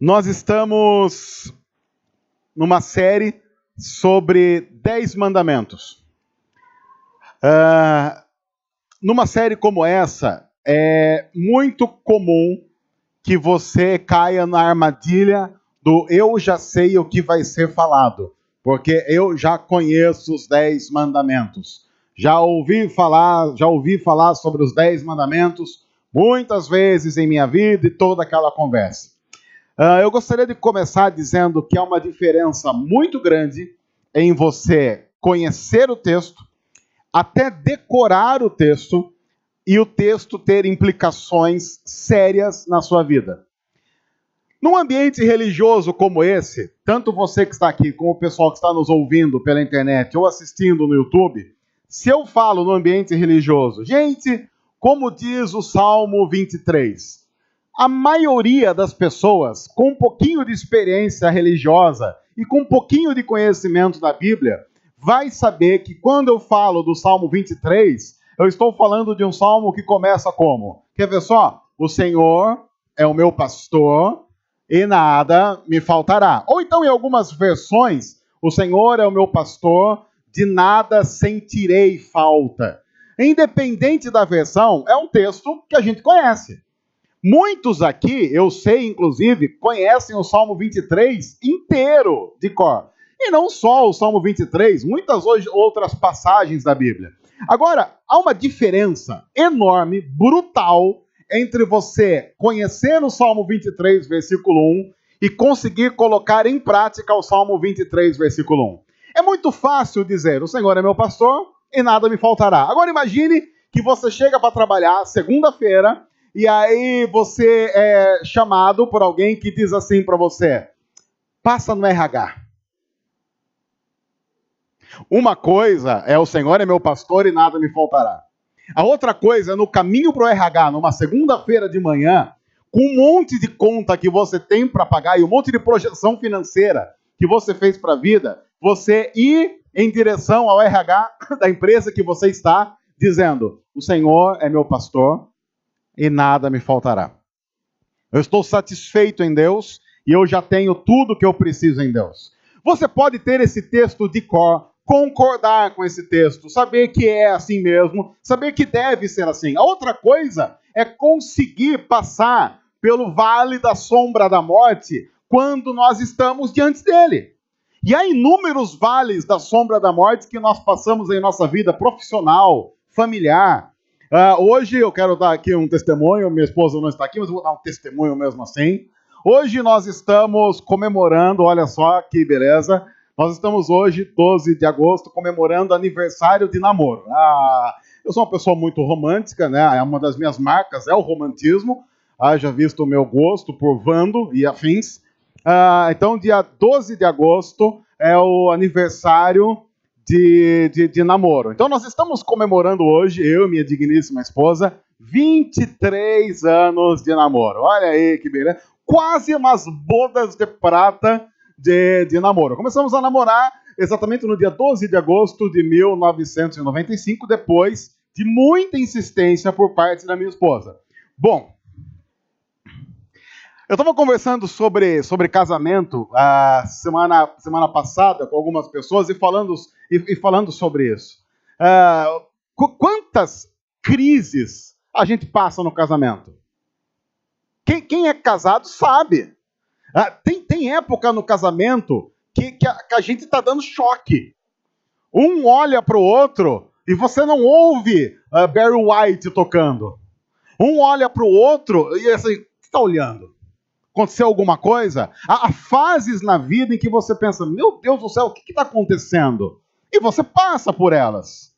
Nós estamos numa série sobre 10 mandamentos. Numa série como essa, é muito comum que você caia na armadilha do eu já sei o que vai ser falado, porque eu já conheço os 10 mandamentos. Já ouvi falar sobre os 10 mandamentos muitas vezes em minha vida e toda aquela conversa. Eu gostaria de começar dizendo que há uma diferença muito grande em você conhecer o texto, até decorar o texto, e o texto ter implicações sérias na sua vida. Num ambiente religioso como esse, tanto você que está aqui, como o pessoal que está nos ouvindo pela internet ou assistindo no YouTube, se eu falo no ambiente religioso, gente, como diz o Salmo 23, a maioria das pessoas com um pouquinho de experiência religiosa e com um pouquinho de conhecimento da Bíblia vai saber que quando eu falo do Salmo 23, eu estou falando de um salmo que começa como? Quer ver só? O Senhor é o meu pastor e nada me faltará. Ou então, em algumas versões, o Senhor é o meu pastor, de nada sentirei falta. Independente da versão, é um texto que a gente conhece. Muitos aqui, eu sei inclusive, conhecem o Salmo 23 inteiro de cor. E não só o Salmo 23, muitas outras passagens da Bíblia. Agora, há uma diferença enorme, brutal, entre você conhecer o Salmo 23, versículo 1, e conseguir colocar em prática o Salmo 23, versículo 1. É muito fácil dizer, o Senhor é meu pastor e nada me faltará. Agora imagine que você chega para trabalhar segunda-feira, e aí você é chamado por alguém que diz assim para você, passa no RH. Uma coisa é o Senhor é meu pastor e nada me faltará. A outra coisa é no caminho para o RH, numa segunda-feira de manhã, com um monte de conta que você tem para pagar e um monte de projeção financeira que você fez para a vida, você ir em direção ao RH da empresa que você está, dizendo, o Senhor é meu pastor e nada me faltará. Eu estou satisfeito em Deus e eu já tenho tudo que eu preciso em Deus. Você pode ter esse texto de cor, concordar com esse texto, saber que é assim mesmo, saber que deve ser assim. A outra coisa é conseguir passar pelo vale da sombra da morte quando nós estamos diante dele. E há inúmeros vales da sombra da morte que nós passamos em nossa vida profissional, familiar. Hoje eu quero dar aqui um testemunho, minha esposa não está aqui, mas eu vou dar um testemunho mesmo assim. Hoje nós estamos comemorando, olha só que beleza, nós estamos hoje, 12 de agosto, comemorando aniversário de namoro. Eu sou uma pessoa muito romântica, né? É uma das minhas marcas, é o romantismo. Já visto o meu gosto por Vando e afins. Então, dia 12 de agosto é o aniversário de namoro. Então, nós estamos comemorando hoje, eu e minha digníssima esposa, 23 anos de namoro. Olha aí que beleza. Quase umas bodas de prata de namoro. Começamos a namorar exatamente no dia 12 de agosto de 1995, depois de muita insistência por parte da minha esposa. Bom, eu estava conversando sobre casamento a semana passada com algumas pessoas e falando sobre isso. Quantas crises a gente passa no casamento? Quem é casado sabe. Tem época no casamento que a gente está dando choque. Um olha para o outro e você não ouve Barry White tocando. Um olha para o outro e assim, o que está olhando? Aconteceu alguma coisa? Há fases na vida em que você pensa, meu Deus do céu, o que está acontecendo? E você passa por elas.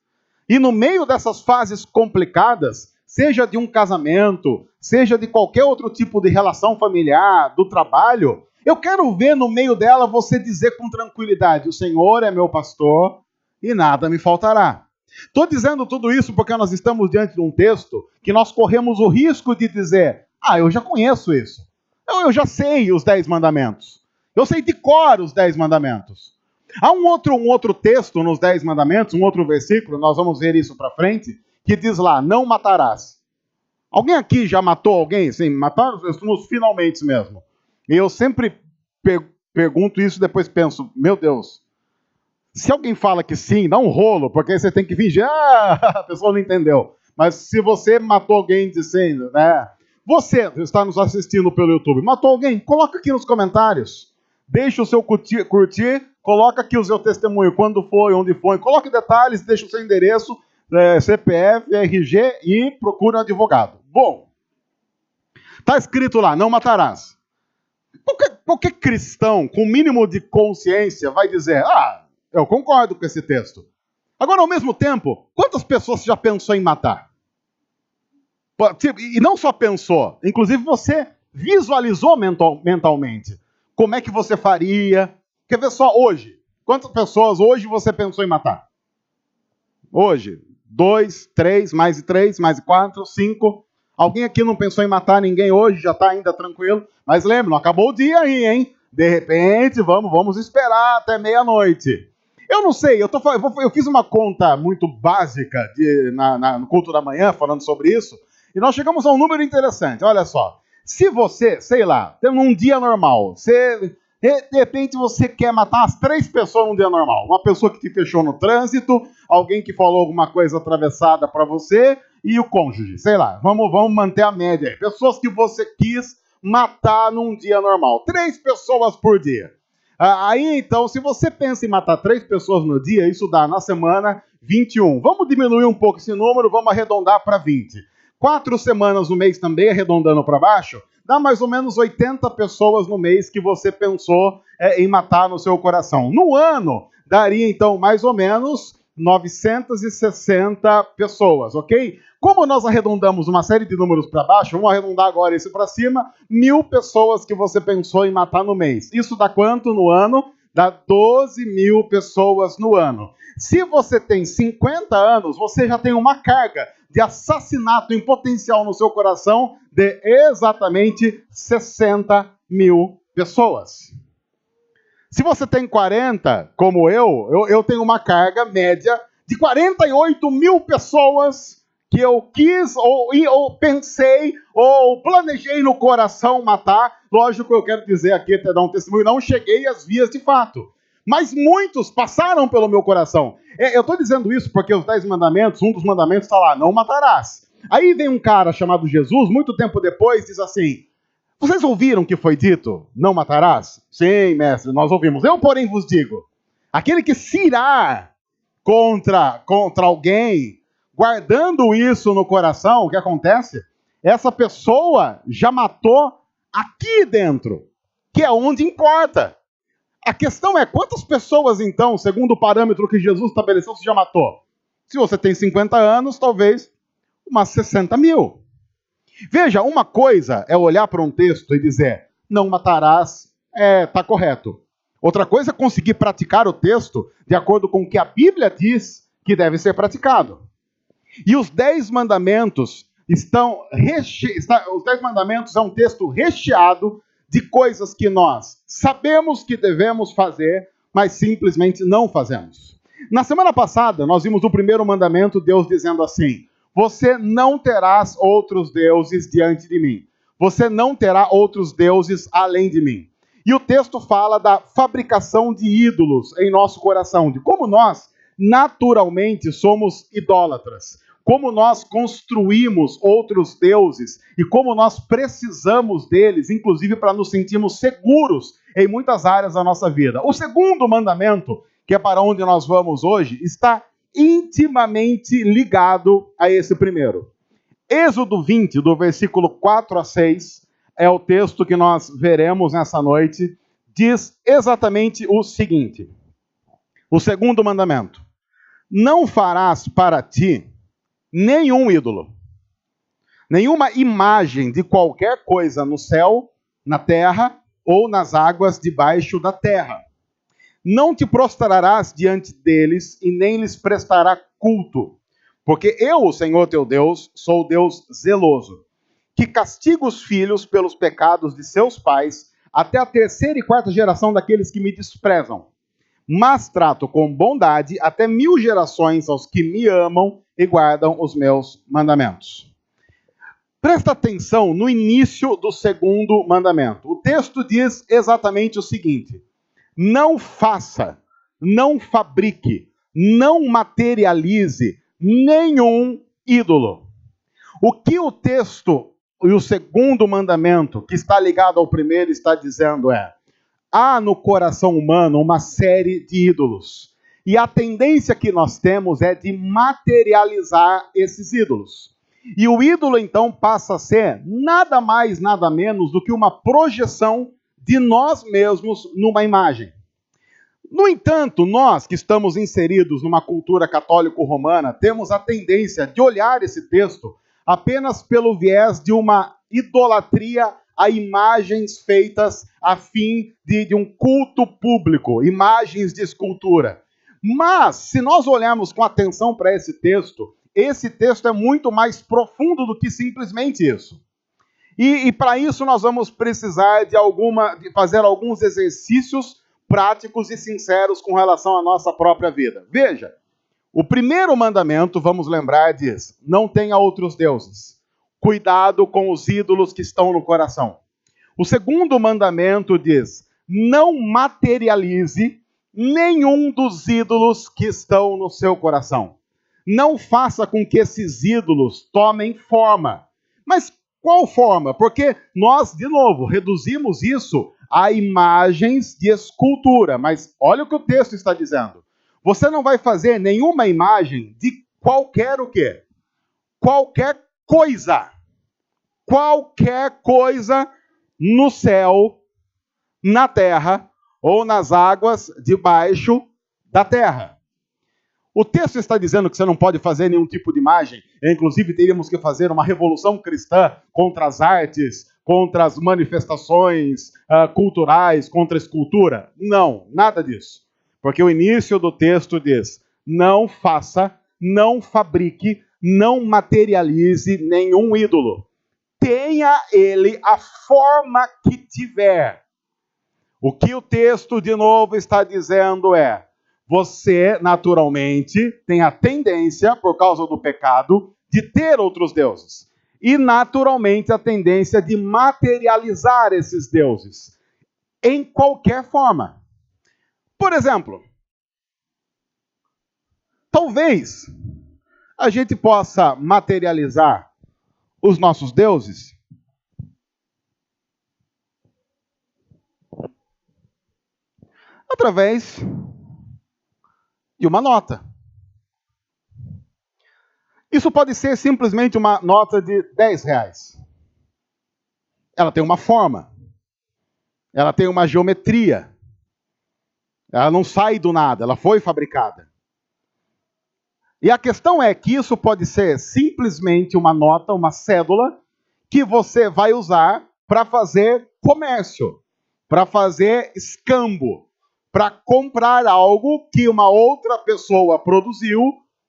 E no meio dessas fases complicadas, seja de um casamento, seja de qualquer outro tipo de relação familiar, do trabalho, eu quero ver no meio dela você dizer com tranquilidade, o Senhor é meu pastor e nada me faltará. Estou dizendo tudo isso porque nós estamos diante de um texto que nós corremos o risco de dizer, eu já conheço isso. Eu já sei os 10 mandamentos. Eu sei de cor os 10 mandamentos. Há um outro texto nos 10 mandamentos, um outro versículo, nós vamos ver isso para frente, que diz lá, não matarás. Alguém aqui já matou alguém? Sim, matar nos finalmente mesmo. E eu sempre pergunto isso e depois penso, meu Deus, se alguém fala que sim, dá um rolo, porque aí você tem que fingir, a pessoa não entendeu. Mas se você matou alguém dizendo, né? Você está nos assistindo pelo YouTube, matou alguém? Coloca aqui nos comentários. Deixa o seu curtir, coloca aqui o seu testemunho, quando foi, onde foi. Coloque detalhes, deixa o seu endereço, CPF, RG e procure um advogado. Bom, está escrito lá, não matarás. Qualquer cristão com mínimo de consciência vai dizer, eu concordo com esse texto. Agora, ao mesmo tempo, quantas pessoas você já pensou em matar? E não só pensou, inclusive você visualizou mentalmente. Como é que você faria? Quer ver só hoje? Quantas pessoas hoje você pensou em matar? Hoje? 2, 3, mais de 3, mais de 4, 5. Alguém aqui não pensou em matar ninguém hoje? Já está ainda tranquilo? Mas lembra, não acabou o dia aí, hein? De repente, vamos esperar até meia-noite. Eu não sei, eu fiz uma conta muito básica no culto da manhã, falando sobre isso, e nós chegamos a um número interessante. Olha só, se você, sei lá, tem um dia normal, de repente você quer matar as 3 pessoas num dia normal. Uma pessoa que te fechou no trânsito, alguém que falou alguma coisa atravessada para você e o cônjuge, sei lá. Vamos manter a média aí. Pessoas que você quis matar num dia normal. 3 pessoas por dia. Aí, então, se você pensa em matar 3 pessoas no dia, isso dá, na semana, 21. Vamos diminuir um pouco esse número, vamos arredondar para 20. 4 semanas no mês também, arredondando para baixo, dá mais ou menos 80 pessoas no mês que você pensou em matar no seu coração. No ano, daria, então, mais ou menos 960 pessoas, ok? Como nós arredondamos uma série de números para baixo, vamos arredondar agora isso para cima, 1.000 pessoas que você pensou em matar no mês. Isso dá quanto no ano? Dá 12.000 pessoas no ano. Se você tem 50 anos, você já tem uma carga de assassinato em potencial no seu coração de exatamente 60.000 pessoas. Se você tem 40, como eu tenho uma carga média de 48.000 pessoas que eu quis, ou pensei, ou planejei no coração matar. Lógico, eu quero dizer aqui, até dar um testemunho, não cheguei às vias de fato. Mas muitos passaram pelo meu coração. Eu estou dizendo isso porque os 10 mandamentos, um dos mandamentos está lá, não matarás. Aí vem um cara chamado Jesus, muito tempo depois, diz assim, vocês ouviram que foi dito, não matarás? Sim, mestre, nós ouvimos. Eu, porém, vos digo, aquele que se irá contra alguém, guardando isso no coração, o que acontece? Essa pessoa já matou aqui dentro, que é onde importa. A questão é, quantas pessoas, então, segundo o parâmetro que Jesus estabeleceu, você já matou? Se você tem 50 anos, talvez umas 60.000. Veja, uma coisa é olhar para um texto e dizer, não matarás, está correto. Outra coisa é conseguir praticar o texto de acordo com o que a Bíblia diz que deve ser praticado. E os 10 mandamentos os 10 mandamentos é um texto recheado de coisas que nós sabemos que devemos fazer, mas simplesmente não fazemos. Na semana passada, nós vimos o primeiro mandamento, Deus dizendo assim, você não terás outros deuses diante de mim. Você não terá outros deuses além de mim. E o texto fala da fabricação de ídolos em nosso coração, de como nós naturalmente somos idólatras, como nós construímos outros deuses e como nós precisamos deles, inclusive para nos sentirmos seguros em muitas áreas da nossa vida. O segundo mandamento, que é para onde nós vamos hoje, está intimamente ligado a esse primeiro. Êxodo 20, do versículo 4 a 6, é o texto que nós veremos nessa noite, diz exatamente o seguinte, o segundo mandamento, não farás para ti nenhum ídolo, nenhuma imagem de qualquer coisa no céu, na terra ou nas águas debaixo da terra. Não te prostrarás diante deles e nem lhes prestará culto, porque eu, o Senhor teu Deus, sou Deus zeloso, que castiga os filhos pelos pecados de seus pais até a 3ª e 4ª geração daqueles que me desprezam. Mas trato com bondade até 1000 gerações aos que me amam e guardam os meus mandamentos. Presta atenção no início do segundo mandamento. O texto diz exatamente o seguinte: não faça, não fabrique, não materialize nenhum ídolo. O que o texto e o segundo mandamento, que está ligado ao primeiro, está dizendo é: há no coração humano uma série de ídolos. E a tendência que nós temos é de materializar esses ídolos. E o ídolo, então, passa a ser nada mais, nada menos do que uma projeção de nós mesmos numa imagem. No entanto, nós que estamos inseridos numa cultura católico-romana, temos a tendência de olhar esse texto apenas pelo viés de uma idolatria a imagens feitas a fim de um culto público, imagens de escultura. Mas, se nós olharmos com atenção para esse texto é muito mais profundo do que simplesmente isso. E para isso nós vamos precisar de fazer alguns exercícios práticos e sinceros com relação à nossa própria vida. Veja, o primeiro mandamento, vamos lembrar, diz: não tenha outros deuses. Cuidado com os ídolos que estão no coração. O segundo mandamento diz: não materialize nenhum dos ídolos que estão no seu coração. Não faça com que esses ídolos tomem forma. Mas qual forma? Porque nós, de novo, reduzimos isso a imagens de escultura. Mas olha o que o texto está dizendo. Você não vai fazer nenhuma imagem de qualquer o quê? Qualquer coisa. Qualquer coisa no céu, na terra ou nas águas debaixo da terra. O texto está dizendo que você não pode fazer nenhum tipo de imagem. Inclusive, teríamos que fazer uma revolução cristã contra as artes, contra as manifestações culturais, contra a escultura. Não, nada disso. Porque o início do texto diz: não faça, não fabrique, não materialize nenhum ídolo. Tenha ele a forma que tiver. O que o texto, de novo, está dizendo é: você, naturalmente, tem a tendência, por causa do pecado, de ter outros deuses. E, naturalmente, a tendência de materializar esses deuses em qualquer forma. Por exemplo, talvez a gente possa materializar os nossos deuses através de uma nota. Isso pode ser simplesmente uma nota de R$10. Ela tem uma forma. Ela tem uma geometria. Ela não sai do nada, ela foi fabricada. E a questão é que isso pode ser simplesmente uma nota, uma cédula, que você vai usar para fazer comércio, para fazer escambo, para comprar algo que uma outra pessoa produziu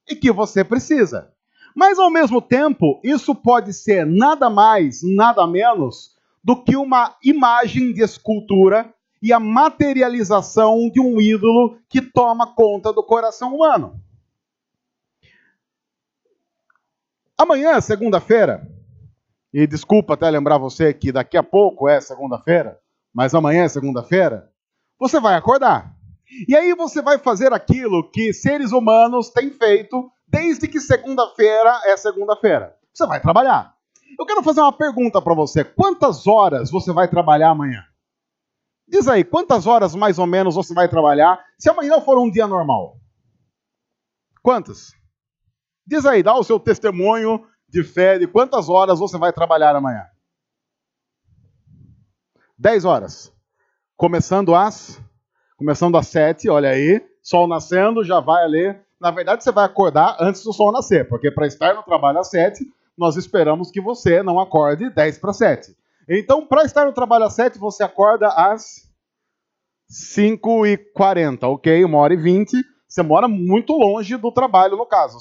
e que você precisa. Mas, ao mesmo tempo, isso pode ser nada mais, nada menos do que uma imagem de escultura e a materialização de um ídolo que toma conta do coração humano. Amanhã, segunda-feira, e desculpa até lembrar você que daqui a pouco é segunda-feira, mas amanhã é segunda-feira, você vai acordar. E aí você vai fazer aquilo que seres humanos têm feito desde que segunda-feira é segunda-feira. Você vai trabalhar. Eu quero fazer uma pergunta para você. Quantas horas você vai trabalhar amanhã? Diz aí, quantas horas mais ou menos você vai trabalhar se amanhã for um dia normal? Quantas? Diz aí, dá o seu testemunho de fé de quantas horas você vai trabalhar amanhã. 10 horas. Começando às 7, olha aí, sol nascendo, já vai ali. Na verdade, você vai acordar antes do sol nascer, porque para estar no trabalho às 7, nós esperamos que você não acorde 10 para 7. Então, para estar no trabalho às 7, você acorda às 5h40, ok? 1h20. Você mora muito longe do trabalho, no caso.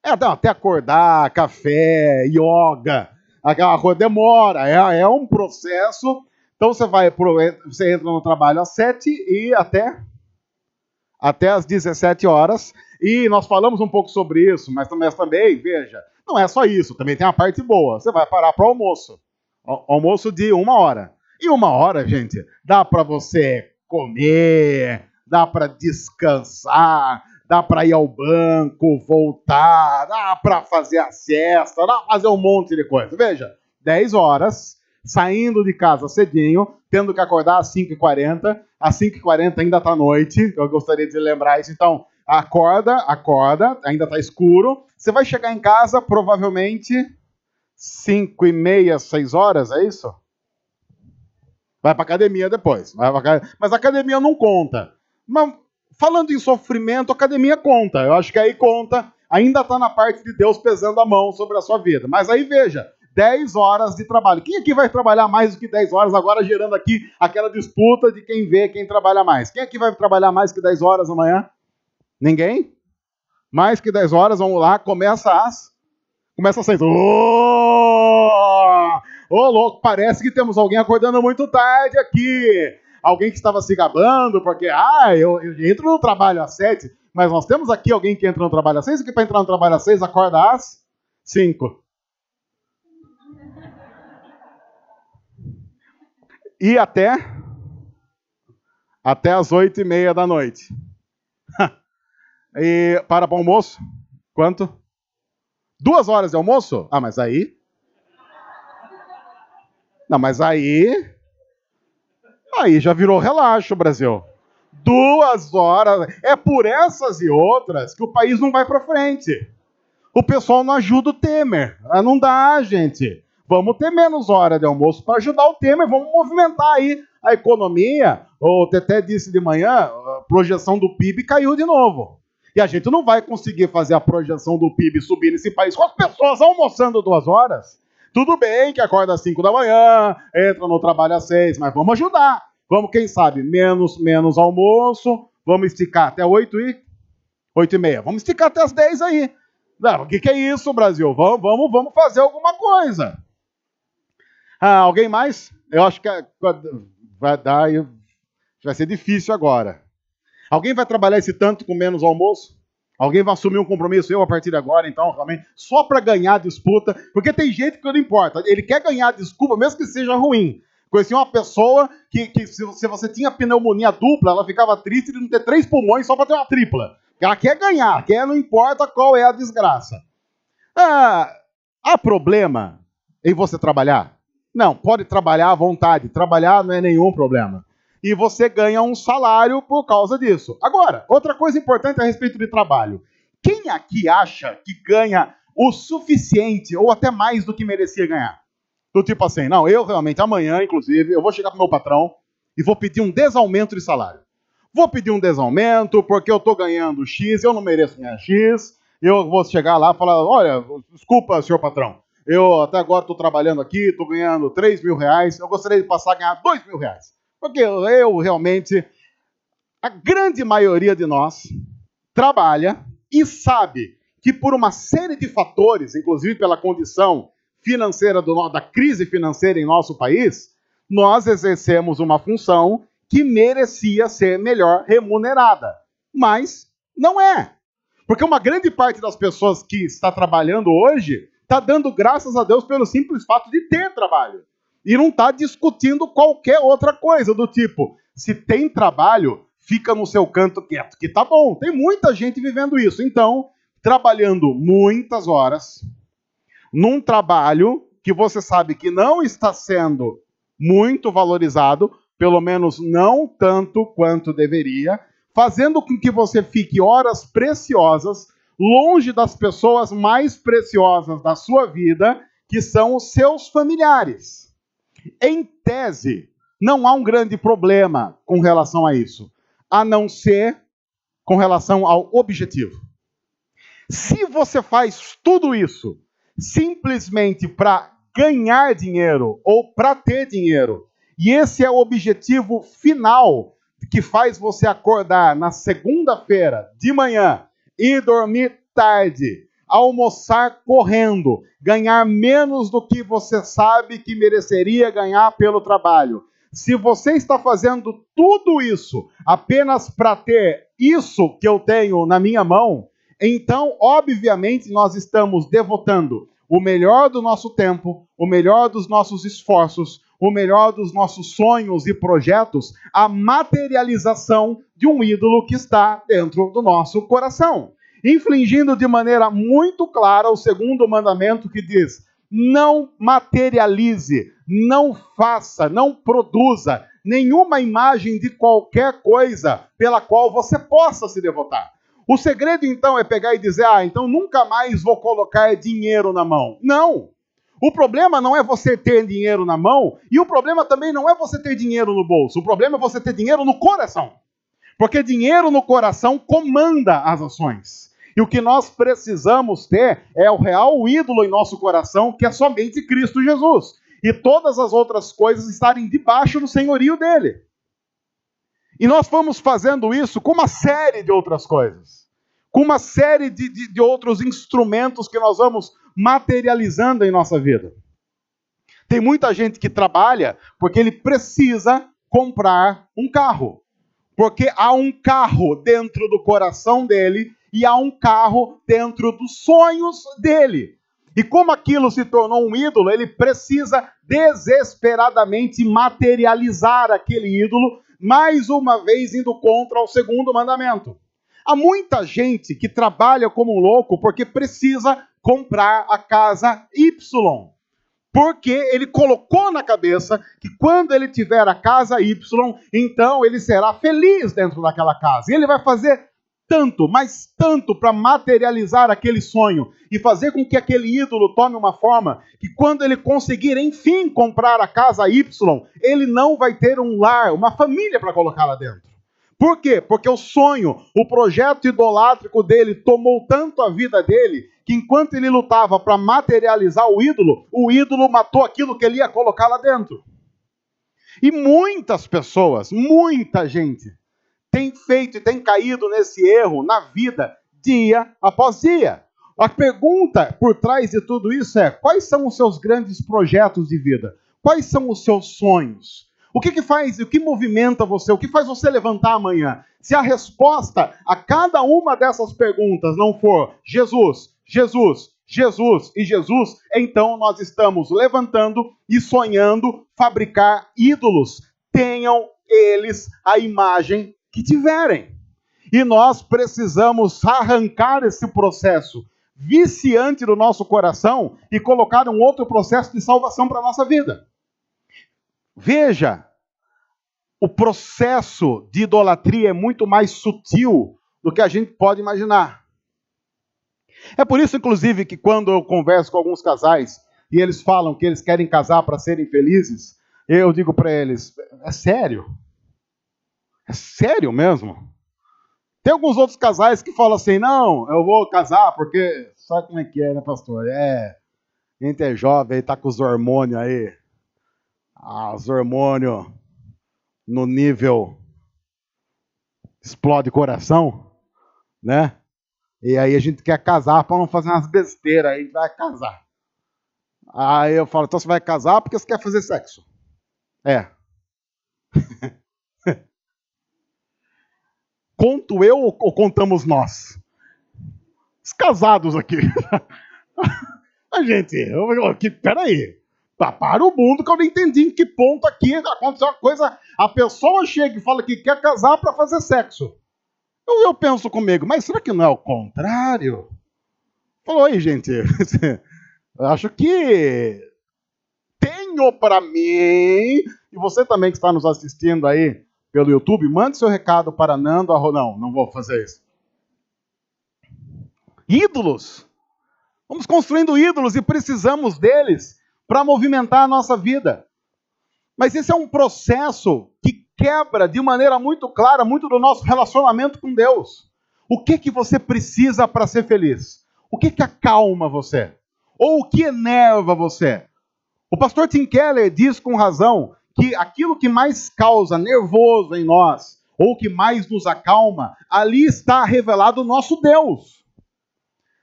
Até acordar, café, yoga, aquela coisa demora, é um processo. Então você entra no trabalho às 7 e até até às 17 horas. E nós falamos um pouco sobre isso, mas também, veja, não é só isso, também tem a parte boa. Você vai parar para o almoço. Almoço de 1 hora. E 1 hora, gente, dá para você comer, dá para descansar, dá para ir ao banco, voltar, dá para fazer a siesta, dá para fazer um monte de coisa. Veja, 10 horas, saindo de casa cedinho, tendo que acordar às 5h40, às 5h40 ainda está noite, eu gostaria de lembrar isso. Então, acorda, ainda está escuro, você vai chegar em casa provavelmente 5h30, 6 horas, é isso? Vai para academia depois. Mas a academia não conta. Mas, falando em sofrimento, a academia conta. Eu acho que aí conta. Ainda está na parte de Deus pesando a mão sobre a sua vida. Mas aí veja, 10 horas de trabalho. Quem aqui vai trabalhar mais do que 10 horas? Agora gerando aqui aquela disputa de quem vê, quem trabalha mais. Quem aqui vai trabalhar mais que 10 horas amanhã? Ninguém? Mais que 10 horas, vamos lá. Começa às 6. Ô, louco, parece que temos alguém acordando muito tarde aqui. Alguém que estava se gabando, porque, eu entro no trabalho às 7, mas nós temos aqui alguém que entra no trabalho às 6, e que para entrar no trabalho às 6 acorda às 5. E até às 8h30 da noite. E para o almoço? Quanto? 2 horas de almoço? Mas aí... Não, mas aí já virou relaxo, Brasil. 2 horas. É por essas e outras que o país não vai para frente. O pessoal não ajuda o Temer. Não dá, gente. Vamos ter menos hora de almoço para ajudar o Temer. Vamos movimentar aí a economia. O Teté disse de manhã, a projeção do PIB caiu de novo. E a gente não vai conseguir fazer a projeção do PIB subir nesse país com as pessoas almoçando 2 horas. Tudo bem que acorda às 5 da manhã, entra no trabalho às 6, mas vamos ajudar. Vamos, quem sabe, menos almoço, vamos esticar até 8h30. Vamos esticar até as 10 aí. Não, o que é isso, Brasil? Vamos fazer alguma coisa. Alguém mais? Eu acho que vai ser difícil agora. Alguém vai trabalhar esse tanto com menos almoço? Alguém vai assumir um compromisso, eu a partir de agora, então, realmente, só para ganhar disputa, porque tem gente que não importa, ele quer ganhar desculpa, mesmo que seja ruim. Conheci uma pessoa que se você tinha pneumonia dupla, ela ficava triste de não ter 3 pulmões só para ter uma tripla. Ela quer ganhar, não importa qual é a desgraça. Há problema em você trabalhar? Não, pode trabalhar à vontade, trabalhar não é nenhum problema. E você ganha um salário por causa disso. Agora, outra coisa importante a respeito de trabalho. Quem aqui acha que ganha o suficiente ou até mais do que merecia ganhar? Do tipo assim, não, eu realmente amanhã, inclusive, eu vou chegar pro meu patrão e vou pedir um desaumento de salário. Vou pedir um desaumento porque eu estou ganhando X, eu não mereço ganhar X. Eu vou chegar lá e falar, olha, desculpa, senhor patrão, eu até agora estou trabalhando aqui, estou ganhando 3 mil reais, eu gostaria de passar a ganhar 2 mil reais. Porque eu realmente, a grande maioria de nós trabalha e sabe que por uma série de fatores, inclusive pela condição financeira da crise financeira em nosso país, nós exercemos uma função que merecia ser melhor remunerada. Mas não é. Porque uma grande parte das pessoas que está trabalhando hoje está dando graças a Deus pelo simples fato de ter trabalho. E não está discutindo qualquer outra coisa, do tipo, se tem trabalho, fica no seu canto quieto, que tá bom. Tem muita gente vivendo isso. Então, trabalhando muitas horas, num trabalho que você sabe que não está sendo muito valorizado, pelo menos não tanto quanto deveria, fazendo com que você fique horas preciosas longe das pessoas mais preciosas da sua vida, que são os seus familiares. Em tese, não há um grande problema com relação a isso, a não ser com relação ao objetivo. Se você faz tudo isso simplesmente para ganhar dinheiro ou para ter dinheiro, e esse é o objetivo final que faz você acordar na segunda-feira de manhã e dormir tarde, almoçar correndo, ganhar menos do que você sabe que mereceria ganhar pelo trabalho, Se você está fazendo tudo isso apenas para ter isso que eu tenho na minha mão, então, obviamente, nós estamos devotando o melhor do nosso tempo, o melhor dos nossos esforços, o melhor dos nossos sonhos e projetos à materialização de um ídolo que está dentro do nosso coração, infringindo de maneira muito clara o segundo mandamento que diz: não materialize, não faça, não produza nenhuma imagem de qualquer coisa pela qual você possa se devotar. O segredo, então, é pegar e dizer: então nunca mais vou colocar dinheiro na mão. Não! O problema não é você ter dinheiro na mão, e o problema também não é você ter dinheiro no bolso. O problema é você ter dinheiro no coração. Porque dinheiro no coração comanda as ações. E o que nós precisamos ter é o real ídolo em nosso coração, que é somente Cristo Jesus. E todas as outras coisas estarem debaixo do senhorio dele. E nós vamos fazendo isso com uma série de outras coisas. Com uma série de outros instrumentos que nós vamos materializando em nossa vida. Tem muita gente que trabalha porque ele precisa comprar um carro. Porque há um carro dentro do coração dele e há um carro dentro dos sonhos dele. E como aquilo se tornou um ídolo, ele precisa desesperadamente materializar aquele ídolo, mais uma vez indo contra o segundo mandamento. Há muita gente que trabalha como um louco porque precisa comprar a casa Y. Porque ele colocou na cabeça que quando ele tiver a casa Y, então ele será feliz dentro daquela casa. E ele vai fazer tanto, mas tanto para materializar aquele sonho e fazer com que aquele ídolo tome uma forma que quando ele conseguir, enfim, comprar a casa Y, ele não vai ter um lar, uma família para colocar lá dentro. Por quê? Porque o sonho, o projeto idolátrico dele tomou tanto a vida dele que enquanto ele lutava para materializar o ídolo matou aquilo que ele ia colocar lá dentro. E muitas pessoas, muita gente, tem feito e tem caído nesse erro na vida, dia após dia. A pergunta por trás de tudo isso é: quais são os seus grandes projetos de vida? Quais são os seus sonhos? O que faz, o que movimenta você? O que faz você levantar amanhã? Se a resposta a cada uma dessas perguntas não for Jesus, Jesus, Jesus e Jesus, então nós estamos levantando e sonhando fabricar ídolos. Tenham eles a imagem que tiverem. E nós precisamos arrancar esse processo viciante do nosso coração e colocar um outro processo de salvação para a nossa vida. Veja, o processo de idolatria é muito mais sutil do que a gente pode imaginar. É por isso, inclusive, que quando eu converso com alguns casais e eles falam que eles querem casar para serem felizes, eu digo para eles: é sério? É sério mesmo? Tem alguns outros casais que falam assim: não, eu vou casar porque... Sabe como é que é, né, pastor? A gente é jovem, tá com os hormônios aí. Os hormônios no nível explode coração, né? E aí a gente quer casar para não fazer umas besteiras, aí a gente vai casar. Aí eu falo: então você vai casar porque você quer fazer sexo. É. Conto eu ou contamos nós? Os casados aqui. Gente, peraí. Para o mundo que eu não entendi em que ponto aqui aconteceu uma coisa. A pessoa chega e fala que quer casar para fazer sexo. Eu penso comigo: mas será que não é o contrário? Falou: aí, gente, eu acho que tenho para mim, e você também que está nos assistindo aí pelo YouTube, mande seu recado para Nando. Não vou fazer isso. Ídolos. Vamos construindo ídolos e precisamos deles para movimentar a nossa vida. Mas esse é um processo que quebra de maneira muito clara muito do nosso relacionamento com Deus. O que você precisa para ser feliz? O que acalma você? Ou o que enerva você? O pastor Tim Keller diz com razão que aquilo que mais causa nervoso em nós, ou que mais nos acalma, ali está revelado o nosso Deus.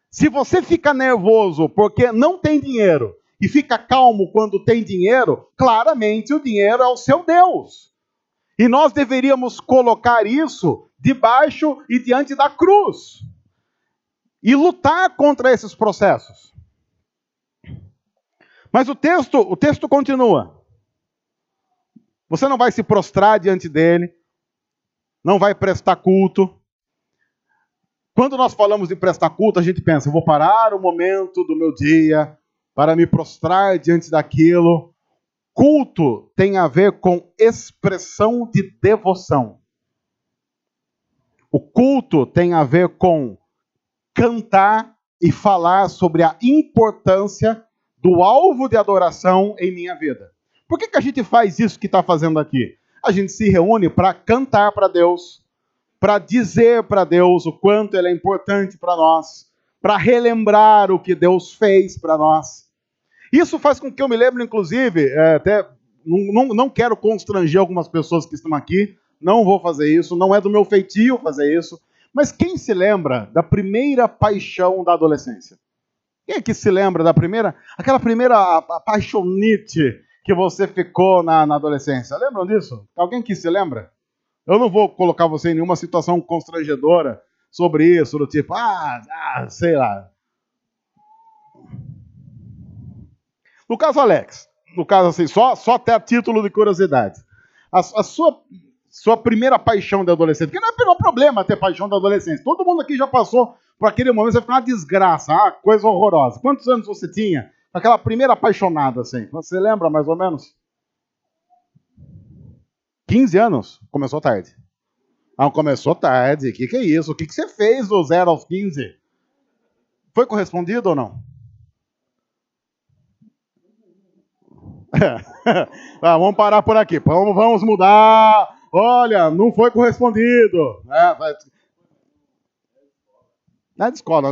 Se você fica nervoso porque não tem dinheiro, e fica calmo quando tem dinheiro, claramente o dinheiro é o seu Deus. E nós deveríamos colocar isso debaixo e diante da cruz. E lutar contra esses processos. Mas o texto continua. Você não vai se prostrar diante dele, não vai prestar culto. Quando nós falamos de prestar culto, a gente pensa, eu vou parar o momento do meu dia para me prostrar diante daquilo. Culto tem a ver com expressão de devoção. O culto tem a ver com cantar e falar sobre a importância do alvo de adoração em minha vida. Por que a gente faz isso que está fazendo aqui? A gente se reúne para cantar para Deus, para dizer para Deus o quanto Ele é importante para nós, para relembrar o que Deus fez para nós. Isso faz com que eu me lembre, inclusive, até não quero constranger algumas pessoas que estão aqui, não vou fazer isso, não é do meu feitio fazer isso, mas quem se lembra da primeira paixão da adolescência? Quem é que se lembra da aquela primeira apaixonite que você ficou na adolescência? Lembram disso? Alguém que se lembra? Eu não vou colocar você em nenhuma situação constrangedora sobre isso, do tipo, sei lá. No caso Alex, assim, só até a título de curiosidade, a sua primeira paixão de adolescente, porque não é problema ter paixão de adolescente, todo mundo aqui já passou por aquele momento, você fica uma desgraça, coisa horrorosa. Quantos anos você tinha? Aquela primeira apaixonada, assim, você lembra mais ou menos? 15 anos? Começou tarde. Começou tarde, o que é isso? O que você fez do 0 aos 15? Foi correspondido ou não? Vamos parar por aqui, vamos mudar. Olha, não foi correspondido. Na escola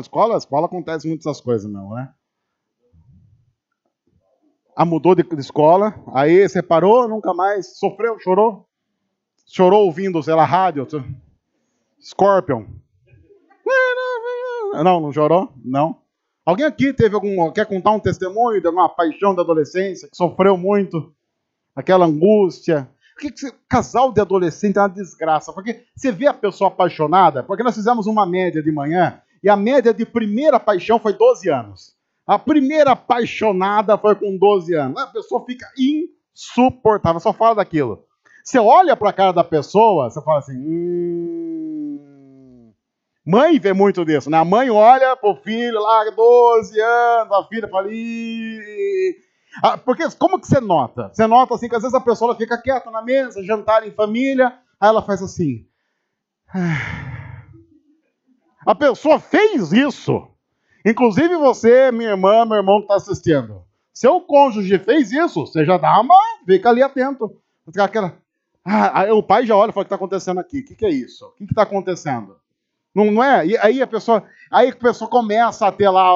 acontece muitas essas coisas, não, né? Mudou de escola, aí separou, nunca mais, sofreu, chorou? Chorou ouvindo, sei lá, rádio, Scorpion. Não chorou? Não. Alguém aqui quer contar um testemunho de alguma paixão da adolescência, que sofreu muito, aquela angústia? Casal de adolescente é uma desgraça, porque você vê a pessoa apaixonada, porque nós fizemos uma média de manhã, e a média de primeira paixão foi 12 anos. A primeira apaixonada foi com 12 anos. A pessoa fica insuportável, só fala daquilo. Você olha para a cara da pessoa, você fala assim, Mãe vê muito disso, né? A mãe olha pro filho lá, 12 anos, a filha fala, porque como que você nota? Você nota assim que às vezes a pessoa fica quieta na mesa, jantar em família, aí ela faz assim. A pessoa fez isso. Inclusive você, minha irmã, meu irmão que está assistindo. Seu cônjuge fez isso, você já dá fica ali atento. Aí o pai já olha e fala, o que está acontecendo aqui? O que é isso? O que está acontecendo? Não é? E aí a pessoa começa a ter lá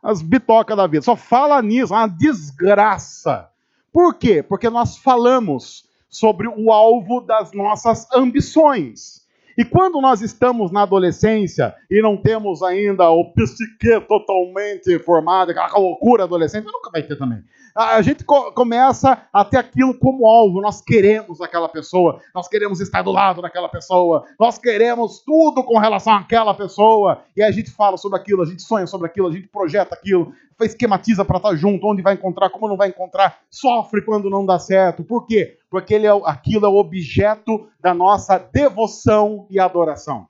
as bitocas da vida. Só fala nisso, uma desgraça. Por quê? Porque nós falamos sobre o alvo das nossas ambições. E quando nós estamos na adolescência e não temos ainda o psique totalmente formado, aquela loucura adolescente, nunca vai ter também. A gente começa a ter aquilo como alvo. Nós queremos aquela pessoa, nós queremos estar do lado daquela pessoa, nós queremos tudo com relação àquela pessoa. E aí a gente fala sobre aquilo, a gente sonha sobre aquilo, a gente projeta aquilo, esquematiza para estar junto, onde vai encontrar, como não vai encontrar, sofre quando não dá certo. Por quê? Porque aquilo é o objeto da nossa devoção e adoração.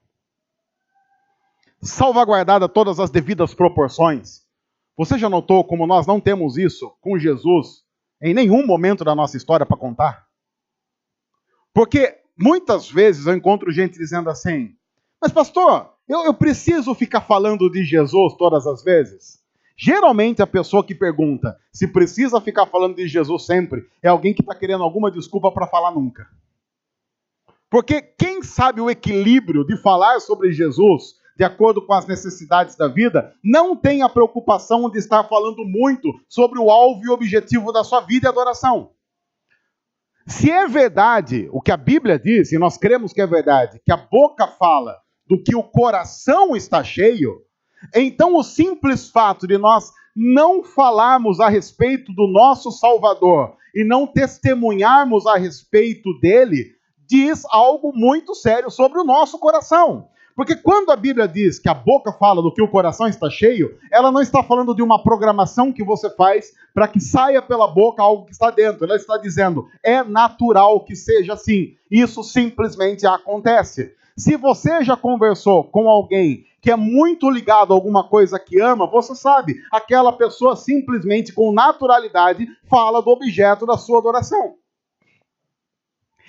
Salvaguardada todas as devidas proporções. Você já notou como nós não temos isso com Jesus em nenhum momento da nossa história para contar? Porque muitas vezes eu encontro gente dizendo assim, mas pastor, eu preciso ficar falando de Jesus todas as vezes? Geralmente a pessoa que pergunta se precisa ficar falando de Jesus sempre é alguém que está querendo alguma desculpa para falar nunca. Porque quem sabe o equilíbrio de falar sobre Jesus de acordo com as necessidades da vida, não tem a preocupação de estar falando muito sobre o alvo e objetivo da sua vida e adoração. Se é verdade o que a Bíblia diz, e nós cremos que é verdade, que a boca fala do que o coração está cheio, Então, o simples fato de nós não falarmos a respeito do nosso Salvador e não testemunharmos a respeito dele, diz algo muito sério sobre o nosso coração. Porque quando a Bíblia diz que a boca fala do que o coração está cheio, ela não está falando de uma programação que você faz para que saia pela boca algo que está dentro. Ela está dizendo, é natural que seja assim. Isso simplesmente acontece. Se você já conversou com alguém que é muito ligado a alguma coisa que ama, você sabe, aquela pessoa simplesmente, com naturalidade, fala do objeto da sua adoração.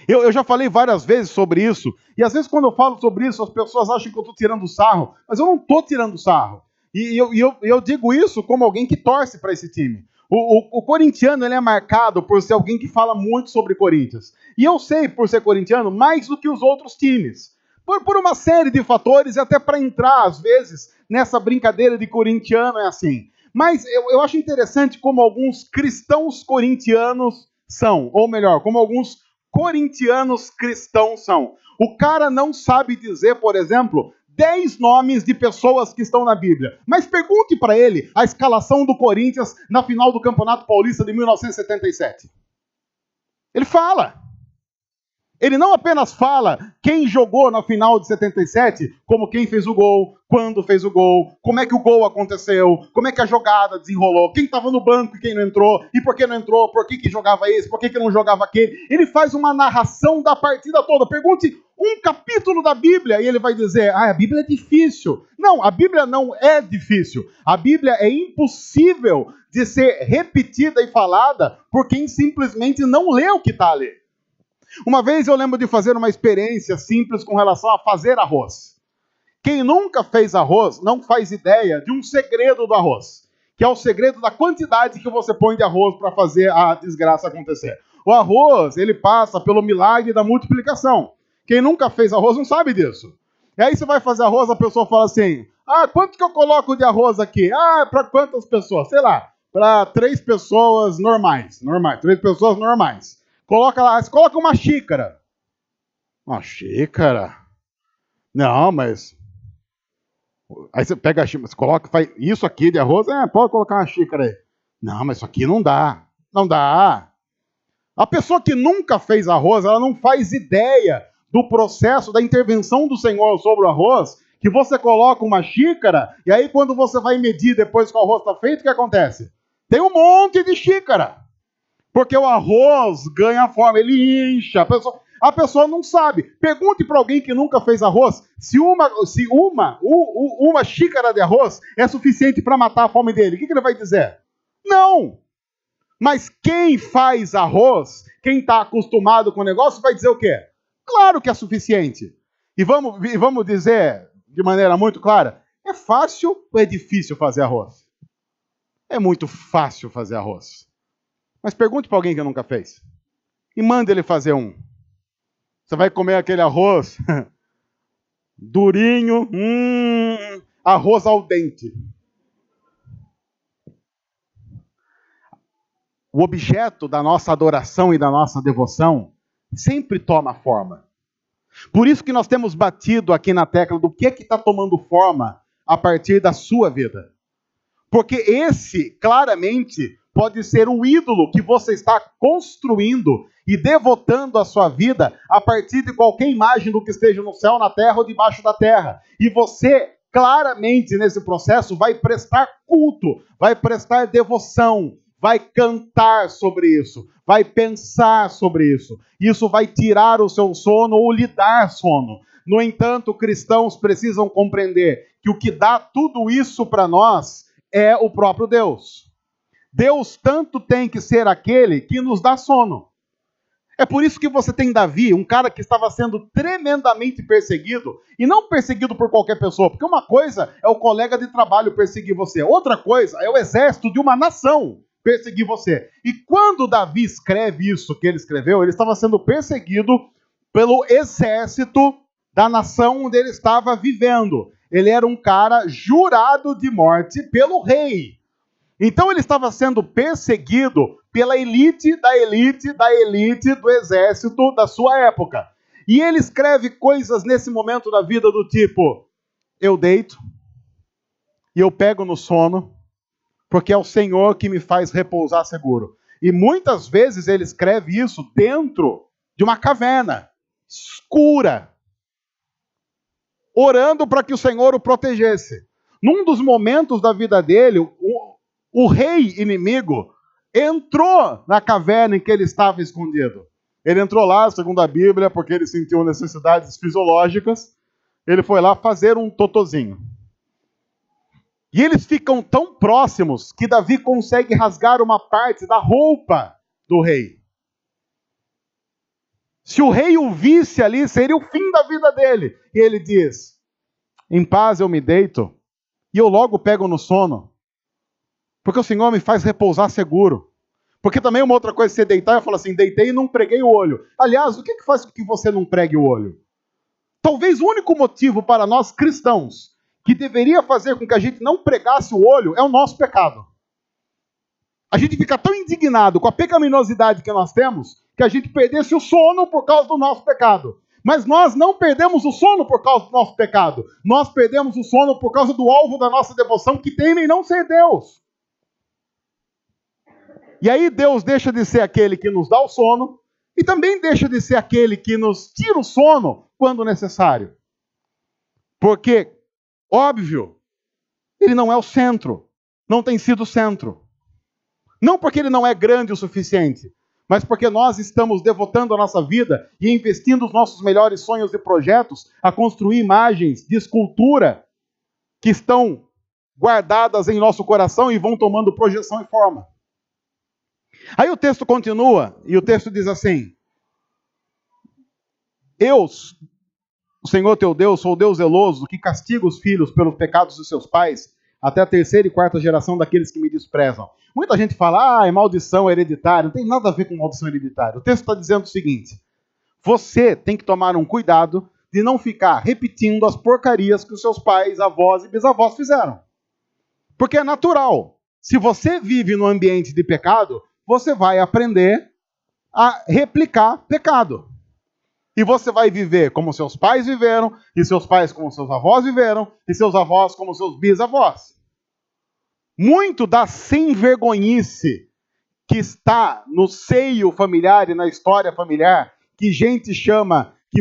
Eu já falei várias vezes sobre isso, e às vezes quando eu falo sobre isso, as pessoas acham que eu estou tirando sarro, mas eu não estou tirando sarro. E eu digo isso como alguém que torce para esse time. O corintiano, ele é marcado por ser alguém que fala muito sobre Corinthians. E eu sei, por ser corintiano, mais do que os outros times. Por uma série de fatores, e até para entrar, às vezes, nessa brincadeira de corintiano é assim. Mas eu acho interessante como alguns cristãos corintianos são, ou melhor, como alguns corintianos cristãos são. O cara não sabe dizer, por exemplo, 10 nomes de pessoas que estão na Bíblia. Mas pergunte para ele a escalação do Corinthians na final do Campeonato Paulista de 1977. Ele fala. Ele não apenas fala quem jogou na final de 77, como quem fez o gol, quando fez o gol, como é que o gol aconteceu, como é que a jogada desenrolou, quem estava no banco e quem não entrou, e por que não entrou, por que jogava esse, por que não jogava aquele. Ele faz uma narração da partida toda. Pergunte um capítulo da Bíblia e ele vai dizer, a Bíblia é difícil. Não, a Bíblia não é difícil. A Bíblia é impossível de ser repetida e falada por quem simplesmente não lê o que está ali. Uma vez eu lembro de fazer uma experiência simples com relação a fazer arroz. Quem nunca fez arroz não faz ideia de um segredo do arroz, que é o segredo da quantidade que você põe de arroz para fazer a desgraça acontecer. O arroz, ele passa pelo milagre da multiplicação. Quem nunca fez arroz não sabe disso. E aí você vai fazer arroz, a pessoa fala assim, quanto que eu coloco de arroz aqui? Para quantas pessoas? Sei lá, para 3 pessoas normais. 3 pessoas normais. Coloca lá, você coloca uma xícara. Uma xícara? Não, mas... Aí você pega a xícara, você coloca, faz isso aqui de arroz, pode colocar uma xícara aí. Não, mas isso aqui não dá. Não dá. A pessoa que nunca fez arroz, ela não faz ideia do processo, da intervenção do Senhor sobre o arroz, que você coloca uma xícara, e aí quando você vai medir depois que o arroz está feito, o que acontece? Tem um monte de xícara. Porque o arroz ganha forma, ele incha. A pessoa não sabe. Pergunte para alguém que nunca fez arroz se uma xícara de arroz é suficiente para matar a fome dele. O que ele vai dizer? Não. Mas quem faz arroz, quem está acostumado com o negócio, vai dizer o quê? Claro que é suficiente. E vamos dizer de maneira muito clara, é fácil ou é difícil fazer arroz? É muito fácil fazer arroz. Mas pergunte para alguém que nunca fez. E manda ele fazer um. Você vai comer aquele arroz durinho, arroz al dente. O objeto da nossa adoração e da nossa devoção sempre toma forma. Por isso que nós temos batido aqui na tecla do que está tomando forma a partir da sua vida. Porque esse, claramente, pode ser o ídolo que você está construindo e devotando a sua vida a partir de qualquer imagem do que esteja no céu, na terra ou debaixo da terra. E você, claramente, nesse processo, vai prestar culto, vai prestar devoção, vai cantar sobre isso, vai pensar sobre isso. Isso vai tirar o seu sono ou lhe dar sono. No entanto, cristãos precisam compreender que o que dá tudo isso para nós é o próprio Deus. Deus tanto tem que ser aquele que nos dá sono. É por isso que você tem Davi, um cara que estava sendo tremendamente perseguido, e não perseguido por qualquer pessoa, porque uma coisa é o colega de trabalho perseguir você, outra coisa é o exército de uma nação perseguir você. E quando Davi escreve isso que ele escreveu, ele estava sendo perseguido pelo exército da nação onde ele estava vivendo. Ele era um cara jurado de morte pelo rei. Então ele estava sendo perseguido pela elite da elite da elite do exército da sua época. E ele escreve coisas nesse momento da vida do tipo, eu deito, e eu pego no sono, porque é o Senhor que me faz repousar seguro. E muitas vezes ele escreve isso dentro de uma caverna escura, orando para que o Senhor o protegesse. Num dos momentos da vida dele, o rei inimigo entrou na caverna em que ele estava escondido. Ele entrou lá, segundo a Bíblia, porque ele sentiu necessidades fisiológicas. Ele foi lá fazer um totozinho. E eles ficam tão próximos que Davi consegue rasgar uma parte da roupa do rei. Se o rei o visse ali, seria o fim da vida dele. E ele diz: em paz eu me deito, e eu logo pego no sono, porque o Senhor me faz repousar seguro. Porque também uma outra coisa é você deitar e falar assim: deitei e não preguei o olho. Aliás, o que faz com que você não pregue o olho? Talvez o único motivo para nós cristãos que deveria fazer com que a gente não pregasse o olho é o nosso pecado. A gente fica tão indignado com a pecaminosidade que nós temos que a gente perdesse o sono por causa do nosso pecado. Mas nós não perdemos o sono por causa do nosso pecado. Nós perdemos o sono por causa do alvo da nossa devoção, que temem não ser Deus. E aí Deus deixa de ser aquele que nos dá o sono e também deixa de ser aquele que nos tira o sono quando necessário. Porque, óbvio, ele não é o centro, não tem sido o centro. Não porque ele não é grande o suficiente, mas porque nós estamos devotando a nossa vida e investindo os nossos melhores sonhos e projetos a construir imagens de escultura que estão guardadas em nosso coração e vão tomando projeção e forma. Aí o texto continua, e o texto diz assim: eu, o Senhor teu Deus, sou o Deus zeloso, que castiga os filhos pelos pecados dos seus pais, até a terceira e quarta geração daqueles que me desprezam. Muita gente fala: é maldição hereditária. Não tem nada a ver com maldição hereditária. O texto está dizendo o seguinte: você tem que tomar um cuidado de não ficar repetindo as porcarias que os seus pais, avós e bisavós fizeram. Porque é natural. Se você vive num ambiente de pecado, você vai aprender a replicar pecado. E você vai viver como seus pais viveram, e seus pais como seus avós viveram, e seus avós como seus bisavós. Muito da sem-vergonhice que está no seio familiar e na história familiar, que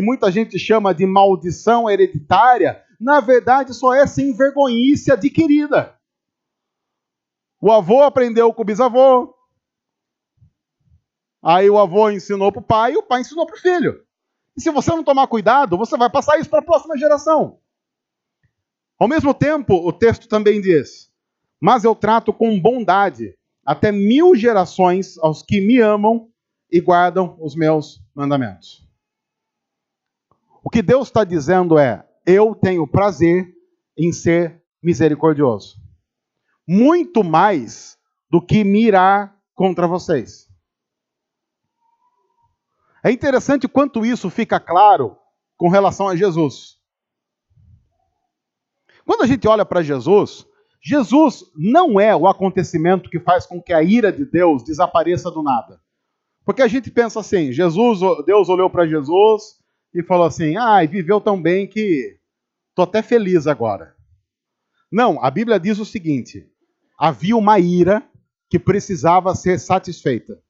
muita gente chama de maldição hereditária, na verdade só é sem-vergonhice adquirida. O avô aprendeu com o bisavô, aí o avô ensinou para o pai e o pai ensinou para o filho. E se você não tomar cuidado, você vai passar isso para a próxima geração. Ao mesmo tempo, o texto também diz: mas eu trato com bondade até 1000 gerações aos que me amam e guardam os meus mandamentos. O que Deus está dizendo é: eu tenho prazer em ser misericordioso. Muito mais do que mirar contra vocês. É interessante quanto isso fica claro com relação a Jesus. Quando a gente olha para Jesus, Jesus não é o acontecimento que faz com que a ira de Deus desapareça do nada. Porque a gente pensa assim: Deus olhou para Jesus e falou assim: viveu tão bem que estou até feliz agora. Não, a Bíblia diz o seguinte: havia uma ira que precisava ser satisfeita.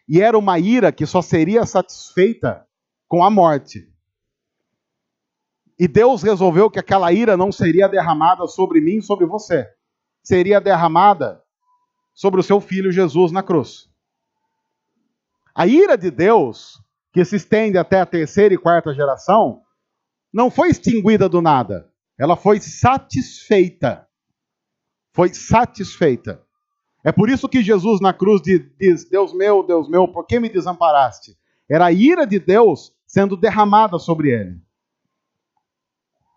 E era uma ira que só seria satisfeita com a morte. E Deus resolveu que aquela ira não seria derramada sobre mim e sobre você. Seria derramada sobre o seu filho Jesus na cruz. A ira de Deus, que se estende até a terceira e quarta geração, não foi extinguida do nada. Ela foi satisfeita. Foi satisfeita. É por isso que Jesus na cruz diz: Deus meu, por que me desamparaste? Era a ira de Deus sendo derramada sobre ele.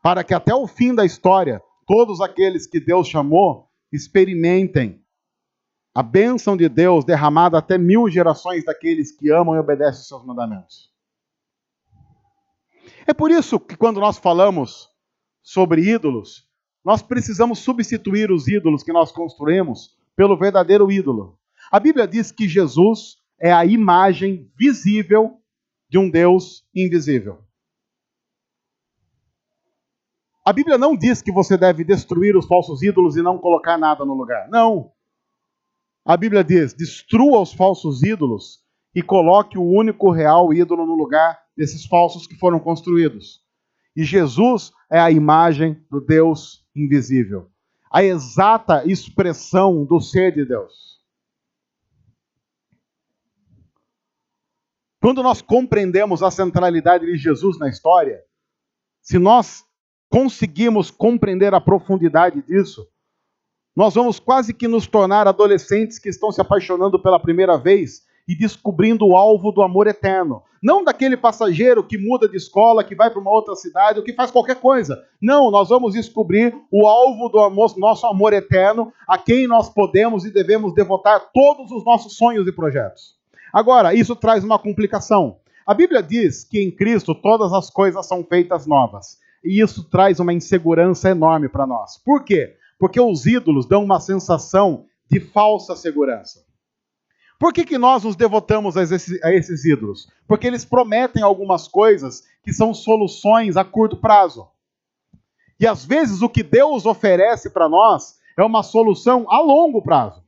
Para que até o fim da história, todos aqueles que Deus chamou experimentem a bênção de Deus derramada até 1000 gerações daqueles que amam e obedecem os seus mandamentos. É por isso que quando nós falamos sobre ídolos, nós precisamos substituir os ídolos que nós construímos pelo verdadeiro ídolo. A Bíblia diz que Jesus é a imagem visível de um Deus invisível. A Bíblia não diz que você deve destruir os falsos ídolos e não colocar nada no lugar. Não. A Bíblia diz, destrua os falsos ídolos e coloque o único real ídolo no lugar desses falsos que foram construídos. E Jesus é a imagem do Deus invisível. A exata expressão do ser de Deus. Quando nós compreendemos a centralidade de Jesus na história, se nós conseguimos compreender a profundidade disso, nós vamos quase que nos tornar adolescentes que estão se apaixonando pela primeira vez e descobrindo o alvo do amor eterno. Não daquele passageiro que muda de escola, que vai para uma outra cidade ou que faz qualquer coisa. Não, nós vamos descobrir o alvo do nosso amor eterno, a quem nós podemos e devemos devotar todos os nossos sonhos e projetos. Agora, isso traz uma complicação. A Bíblia diz que em Cristo todas as coisas são feitas novas. E isso traz uma insegurança enorme para nós. Por quê? Porque os ídolos dão uma sensação de falsa segurança. Por que nós nos devotamos a esses ídolos? Porque eles prometem algumas coisas que são soluções a curto prazo. E às vezes o que Deus oferece para nós é uma solução a longo prazo.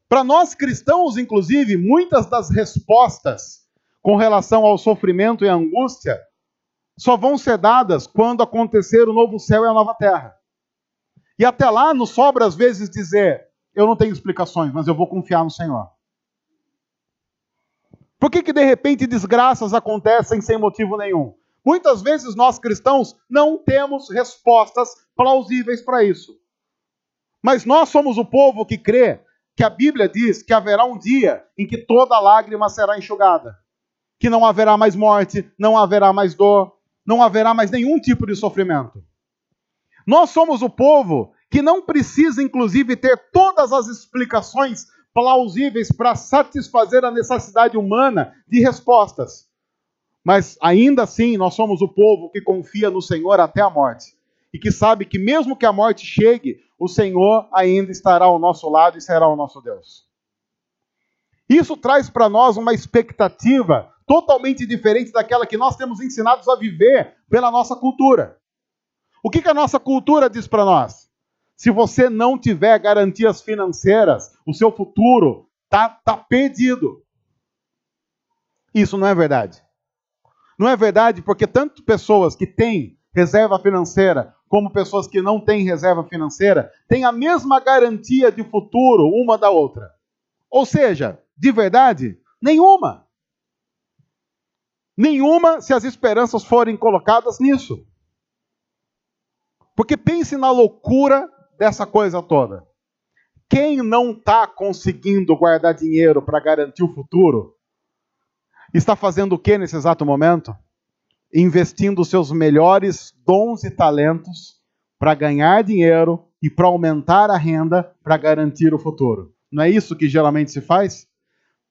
Para nós cristãos, inclusive, muitas das respostas com relação ao sofrimento e à angústia só vão ser dadas quando acontecer o novo céu e a nova terra. E até lá nos sobra às vezes dizer, eu não tenho explicações, mas eu vou confiar no Senhor. Por que de repente desgraças acontecem sem motivo nenhum? Muitas vezes nós cristãos não temos respostas plausíveis para isso. Mas nós somos o povo que crê que a Bíblia diz que haverá um dia em que toda lágrima será enxugada. Que não haverá mais morte, não haverá mais dor, não haverá mais nenhum tipo de sofrimento. Nós somos o povo que não precisa, inclusive, ter todas as explicações plausíveis para satisfazer a necessidade humana de respostas. Mas, ainda assim, nós somos o povo que confia no Senhor até a morte. E que sabe que mesmo que a morte chegue, o Senhor ainda estará ao nosso lado e será o nosso Deus. Isso traz para nós uma expectativa totalmente diferente daquela que nós temos ensinados a viver pela nossa cultura. O que a nossa cultura diz para nós? Se você não tiver garantias financeiras, o seu futuro tá perdido. Isso não é verdade. Não é verdade porque tanto pessoas que têm reserva financeira como pessoas que não têm reserva financeira têm a mesma garantia de futuro uma da outra. Ou seja, de verdade, nenhuma. Nenhuma se as esperanças forem colocadas nisso. Porque pense na loucura dessa coisa toda. Quem não está conseguindo guardar dinheiro para garantir o futuro, está fazendo o que nesse exato momento? Investindo seus melhores dons e talentos para ganhar dinheiro e para aumentar a renda para garantir o futuro. Não é isso que geralmente se faz?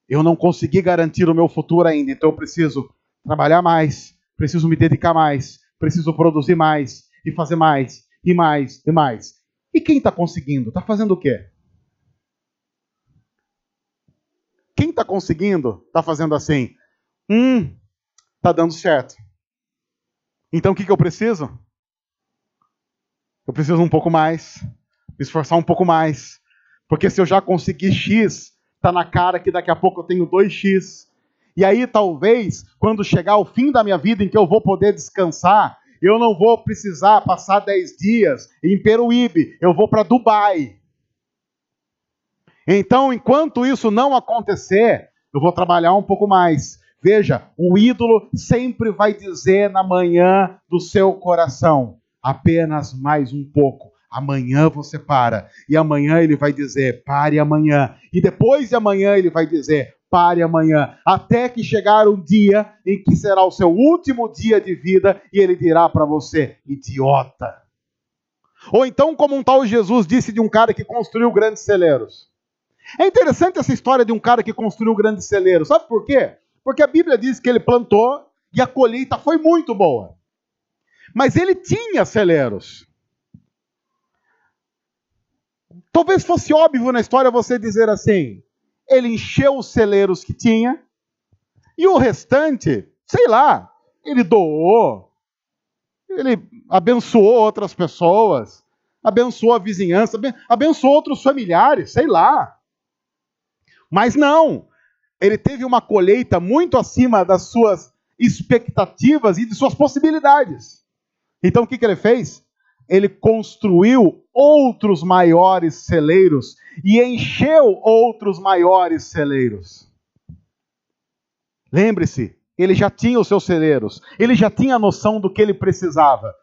Eu não consegui garantir o meu futuro ainda, então eu preciso trabalhar mais, preciso me dedicar mais, preciso produzir mais, e fazer mais, e mais, e mais. E quem está conseguindo? Está fazendo o quê? Quem está conseguindo está fazendo assim, está dando certo. Então o que eu preciso? Eu preciso um pouco mais, me esforçar um pouco mais, porque se eu já conseguir X, está na cara que daqui a pouco eu tenho 2X. E aí talvez, quando chegar o fim da minha vida em que eu vou poder descansar, eu não vou precisar passar 10 dias em Peruíbe, eu vou para Dubai. Então, enquanto isso não acontecer, eu vou trabalhar um pouco mais. Veja, o ídolo sempre vai dizer na manhã do seu coração, apenas mais um pouco. Amanhã você para. E amanhã ele vai dizer, pare amanhã. E depois de amanhã ele vai dizer, pare amanhã. Até que chegar um dia em que será o seu último dia de vida e ele dirá para você, idiota. Ou então, como um tal Jesus disse de um cara que construiu grandes celeiros. É interessante essa história de um cara que construiu grandes celeiros. Sabe por quê? Porque a Bíblia diz que ele plantou e a colheita foi muito boa. Mas ele tinha celeiros. Talvez fosse óbvio na história você dizer assim, ele encheu os celeiros que tinha e o restante, sei lá, ele doou, Ele abençoou outras pessoas, abençoou a vizinhança, abençoou outros familiares, sei lá. Mas não, ele teve uma colheita muito acima das suas expectativas e de suas possibilidades. Então o que ele fez? Ele construiu outros maiores celeiros e encheu outros maiores celeiros. Lembre-se, ele já tinha os seus celeiros, ele já tinha a noção do que ele precisava.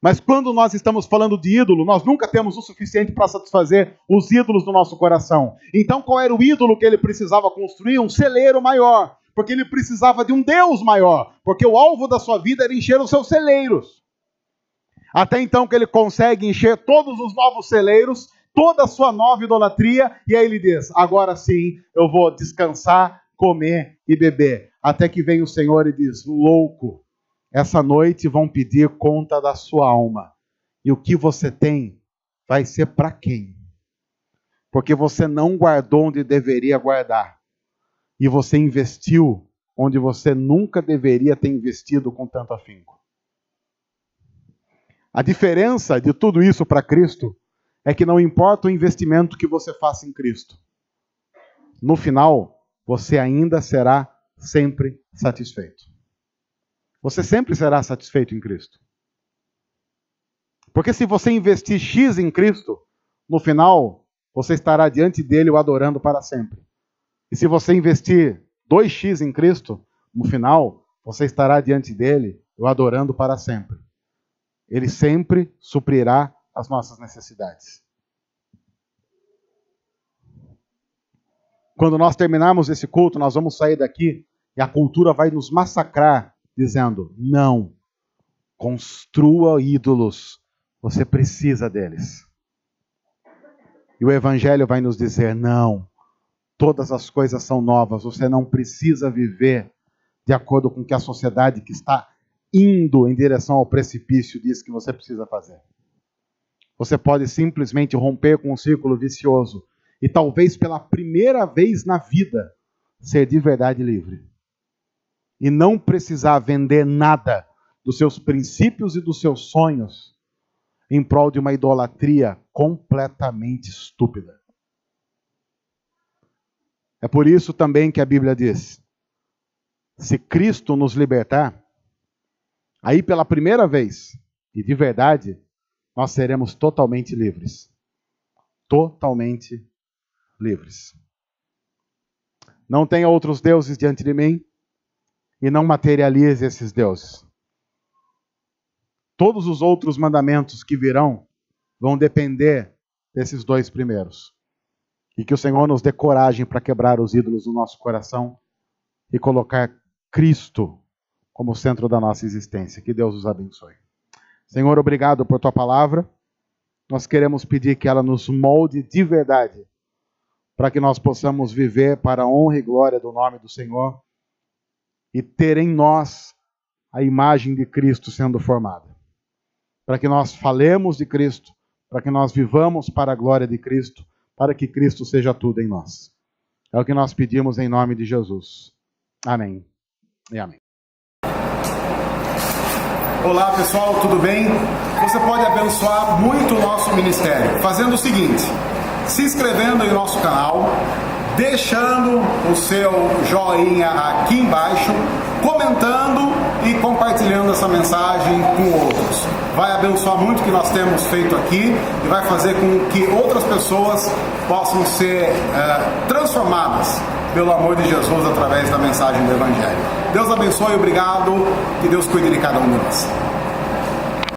Mas quando nós estamos falando de ídolo, nós nunca temos o suficiente para satisfazer os ídolos do nosso coração. Então qual era o ídolo que ele precisava construir? Um celeiro maior, porque ele precisava de um Deus maior, porque o alvo da sua vida era encher os seus celeiros. Até então que ele consegue encher todos os novos celeiros, toda a sua nova idolatria, e aí ele diz, agora sim eu vou descansar, comer e beber. Até que vem o Senhor e diz, louco, essa noite vão pedir conta da sua alma. E o que você tem vai ser para quem? Porque você não guardou onde deveria guardar. E você investiu onde você nunca deveria ter investido com tanto afinco. A diferença de tudo isso para Cristo é que não importa o investimento que você faça em Cristo. No final, você ainda será sempre satisfeito. Você sempre será satisfeito em Cristo. Porque se você investir X em Cristo, no final, você estará diante dele o adorando para sempre. E se você investir 2x em Cristo, no final, você estará diante dele o adorando para sempre. Ele sempre suprirá as nossas necessidades. Quando nós terminarmos esse culto, nós vamos sair daqui e a cultura vai nos massacrar, dizendo, não, construa ídolos, você precisa deles. E o Evangelho vai nos dizer, não, todas as coisas são novas, você não precisa viver de acordo com o que a sociedade que está indo em direção ao precipício diz que você precisa fazer. Você pode simplesmente romper com um círculo vicioso e talvez pela primeira vez na vida ser de verdade livre. E não precisar vender nada dos seus princípios e dos seus sonhos em prol de uma idolatria completamente estúpida. É por isso também que a Bíblia diz, se Cristo nos libertar, aí pela primeira vez, e de verdade, nós seremos totalmente livres. Totalmente livres. Não tenha outros deuses diante de mim e não materialize esses deuses. Todos os outros mandamentos que virão vão depender desses dois primeiros. E que o Senhor nos dê coragem para quebrar os ídolos do nosso coração e colocar Cristo como centro da nossa existência. Que Deus os abençoe. Senhor, obrigado por tua palavra. Nós queremos pedir que ela nos molde de verdade, para que nós possamos viver para a honra e glória do nome do Senhor e ter em nós a imagem de Cristo sendo formada. Para que nós falemos de Cristo, para que nós vivamos para a glória de Cristo, para que Cristo seja tudo em nós. É o que nós pedimos em nome de Jesus. Amém e amém. Olá pessoal, tudo bem? Você pode abençoar muito o nosso ministério fazendo o seguinte, se inscrevendo em nosso canal, deixando o seu joinha aqui embaixo, comentando e compartilhando essa mensagem com outros. Vai abençoar muito o que nós temos feito aqui e vai fazer com que outras pessoas possam ser transformadas pelo amor de Jesus através da mensagem do Evangelho. Deus abençoe, obrigado, que Deus cuide de cada um de nós.